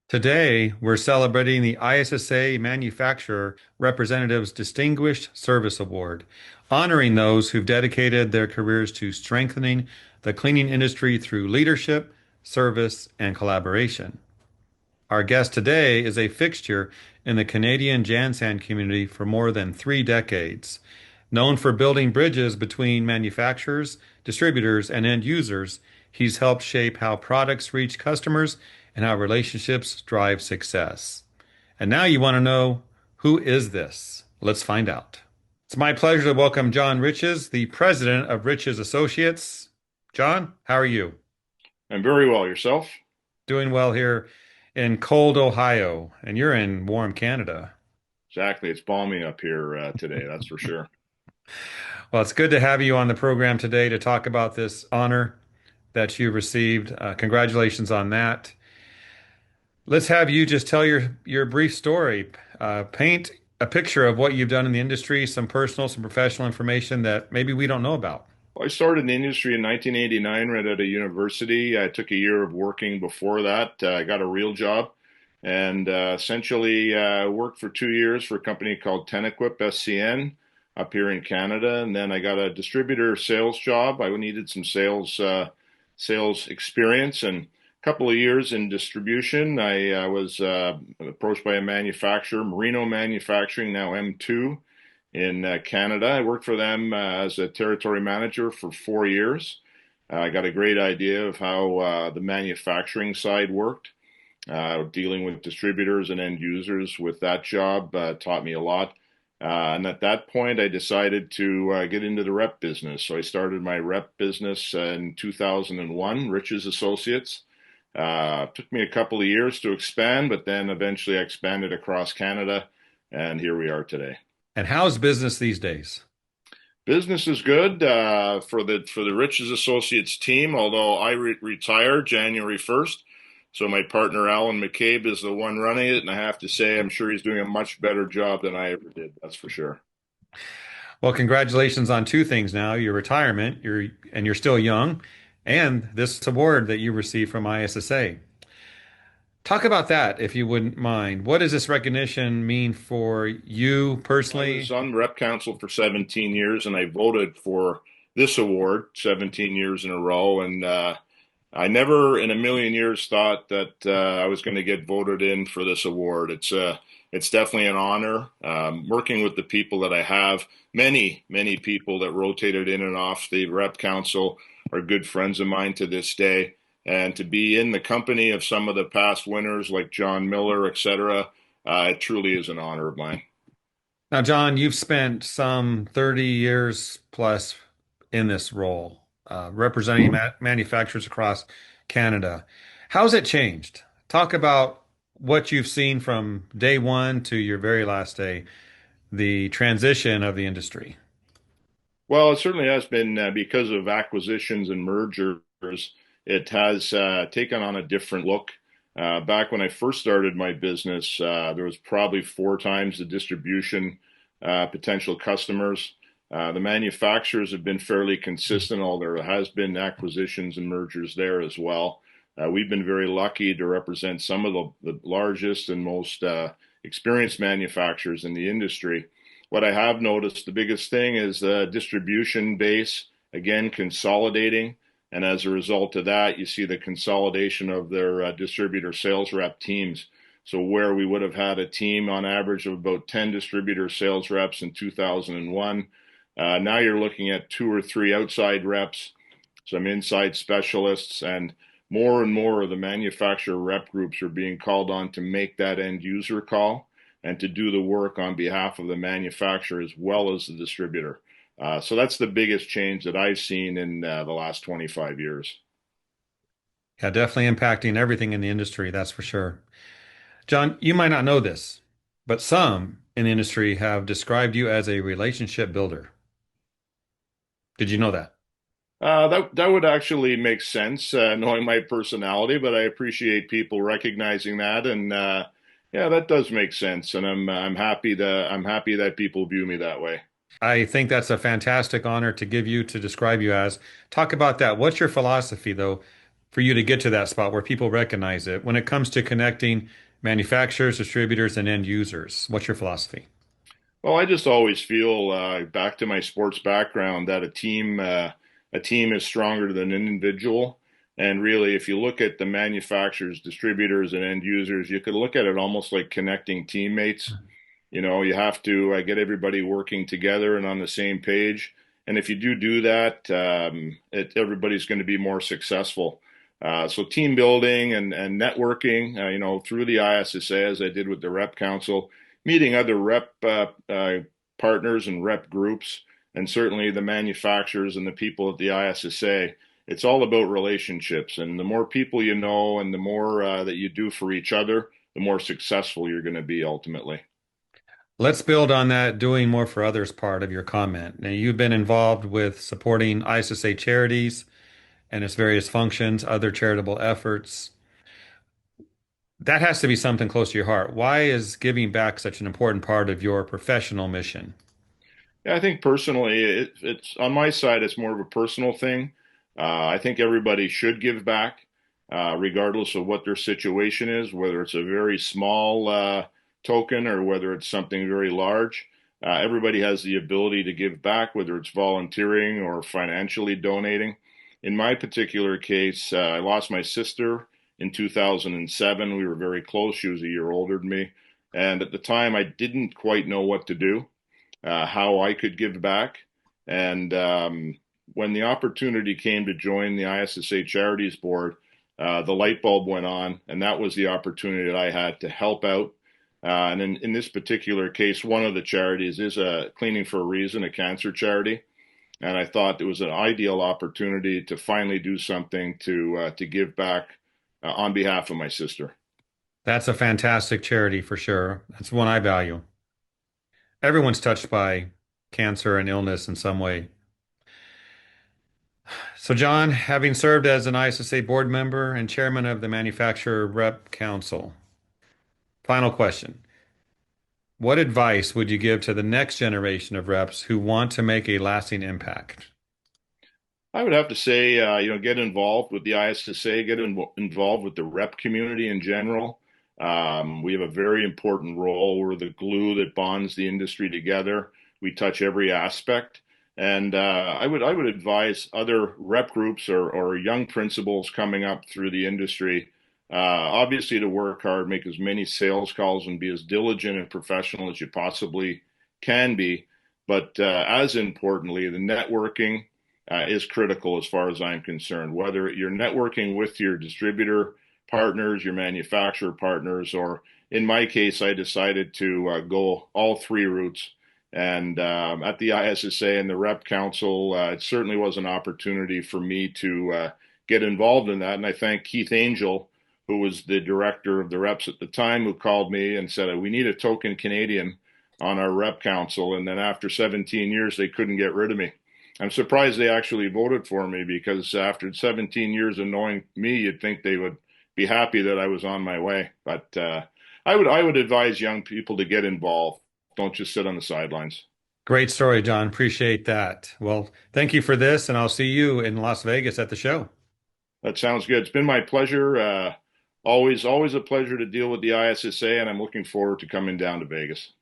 Today, we're celebrating the ISSA Manufacturer Representatives Distinguished Service Award, honoring those who've dedicated their careers to strengthening the cleaning industry through leadership, service, and collaboration. Our guest today is a fixture in the Canadian Jansan community for more than 3 decades. Known for building bridges between manufacturers, distributors, and end users, he's helped shape how products reach customers and how relationships drive success. And now you want to know, who is this? Let's find out. It's my pleasure to welcome John Riches, the president of Riches Associates. John, how are you? I'm very well. Yourself? Doing well here in cold Ohio, and you're in warm Canada. Exactly. It's balmy up here today, that's for sure. Well, it's good to have you on the program today to talk about this honor that you received. Congratulations on that. Let's have you just tell your brief story. Paint a picture of what you've done in the industry, some personal, some professional information that maybe we don't know about. Well, I started in the industry in 1989 right out of university. I took a year of working before that. I got a real job and essentially worked for 2 years for a company called Tenequip SCN up here in Canada. And then I got a distributor sales job. I needed some sales experience and a couple of years in distribution. I was approached by a manufacturer, Merino Manufacturing, now M2 in Canada. I worked for them as a territory manager for 4 years. I got a great idea of how the manufacturing side worked. Dealing with distributors and end users with that job taught me a lot. And at that point, I decided to get into the rep business. So I started my rep business in 2001, Riches Associates. Took me a couple of years to expand, but then eventually I expanded across Canada, and here we are today. And how's business these days? Business is good for the Riches Associates team, although I retired January 1st. So my partner Alan McCabe is the one running it, and I have to say I'm sure he's doing a much better job than I ever did. That's for sure. Well, congratulations on two things now, your retirement, you're still young, and this award that you received from ISSA. Talk about that if you wouldn't mind. What does this recognition mean for you I was personally? on rep council for 17 years, and I voted for this award 17 years in a row. And I never in a million years thought that I was going to get voted in for this award. It's definitely an honor. Working with the people that I have, many people that rotated in and off the rep council are good friends of mine to this day. And to be in the company of some of the past winners like John Miller, etc., it truly is an honor of mine. Now, John, you've spent some 30 years plus in this role, representing manufacturers across Canada. How's it changed? Talk about what you've seen from day one to your very last day, the transition of the industry. Well, it certainly has been because of acquisitions and mergers. It has taken on a different look. Back when I first started my business, there was probably four times the distribution potential customers. The manufacturers have been fairly consistent, although there has been acquisitions and mergers there as well. We've been very lucky to represent some of the largest and most experienced manufacturers in the industry. What I have noticed, the biggest thing is the distribution base, again, consolidating. And as a result of that, you see the consolidation of their distributor sales rep teams. So where we would have had a team on average of about 10 distributor sales reps in 2001, now you're looking at two or three outside reps, some inside specialists, and more of the manufacturer rep groups are being called on to make that end user call and to do the work on behalf of the manufacturer as well as the distributor. So that's the biggest change that I've seen in the last 25 years. Yeah, definitely impacting everything in the industry, that's for sure. John, you might not know this, but some in the industry have described you as a relationship builder. Did you know that? That would actually make sense, knowing my personality, but I appreciate people recognizing that, and yeah, that does make sense, and I'm happy that people view me that way. I think that's a fantastic honor to give you to describe you as. Talk about that. What's your philosophy, though, for you to get to that spot where people recognize it when it comes to connecting manufacturers, distributors, and end users? What's your philosophy? Well, I just always feel back to my sports background that a team is stronger than an individual. And really, if you look at the manufacturers, distributors, and end users, you could look at it almost like connecting teammates. You know, you have to get everybody working together and on the same page. And if you do that, everybody's going to be more successful. So team building and networking, through the ISSA, as I did with the Rep Council, meeting other rep partners and rep groups, and certainly the manufacturers and the people at the ISSA. It's all about relationships, and the more people you know, and the more that you do for each other, the more successful you're going to be ultimately. Let's build on that doing more for others part of your comment. Now, you've been involved with supporting ISSA charities and its various functions, other charitable efforts. That has to be something close to your heart. Why is giving back such an important part of your professional mission? Yeah, I think personally, it's on my side, it's more of a personal thing. I think everybody should give back, regardless of what their situation is, whether it's a very small token or whether it's something very large. Everybody has the ability to give back, whether it's volunteering or financially donating. In my particular case, I lost my sister in 2007. We were very close. She was a year older than me. And at the time, I didn't quite know what to do, how I could give back. And when the opportunity came to join the ISSA Charities Board, the light bulb went on, and that was the opportunity that I had to help out. And in this particular case, one of the charities is a Cleaning for a Reason, a cancer charity. And I thought it was an ideal opportunity to finally do something to give back on behalf of my sister. That's a fantastic charity for sure. That's one I value. Everyone's touched by cancer and illness in some way. So, John, having served as an ISSA board member and chairman of the Manufacturer Rep Council, final question. What advice would you give to the next generation of reps who want to make a lasting impact? I would have to say, get involved with the ISSA, involved with the rep community in general. We have a very important role. We're the glue that bonds the industry together. We touch every aspect. And I would advise other rep groups or young principals coming up through the industry, obviously to work hard, make as many sales calls, and be as diligent and professional as you possibly can be. But as importantly, the networking is critical as far as I'm concerned. Whether you're networking with your distributor partners, your manufacturer partners, or in my case, I decided to go all three routes. And at the ISSA and the Rep Council, it certainly was an opportunity for me to get involved in that. And I thank Keith Angel, who was the director of the reps at the time, who called me and said, we need a token Canadian on our Rep Council. And then after 17 years, they couldn't get rid of me. I'm surprised they actually voted for me, because after 17 years of knowing me, you'd think they would be happy that I was on my way. But I would advise young people to get involved. Don't just sit on the sidelines. Great story, John. Appreciate that. Well, thank you for this, and I'll see you in Las Vegas at the show. That sounds good. It's been my pleasure. Always a pleasure to deal with the ISSA, and I'm looking forward to coming down to Vegas.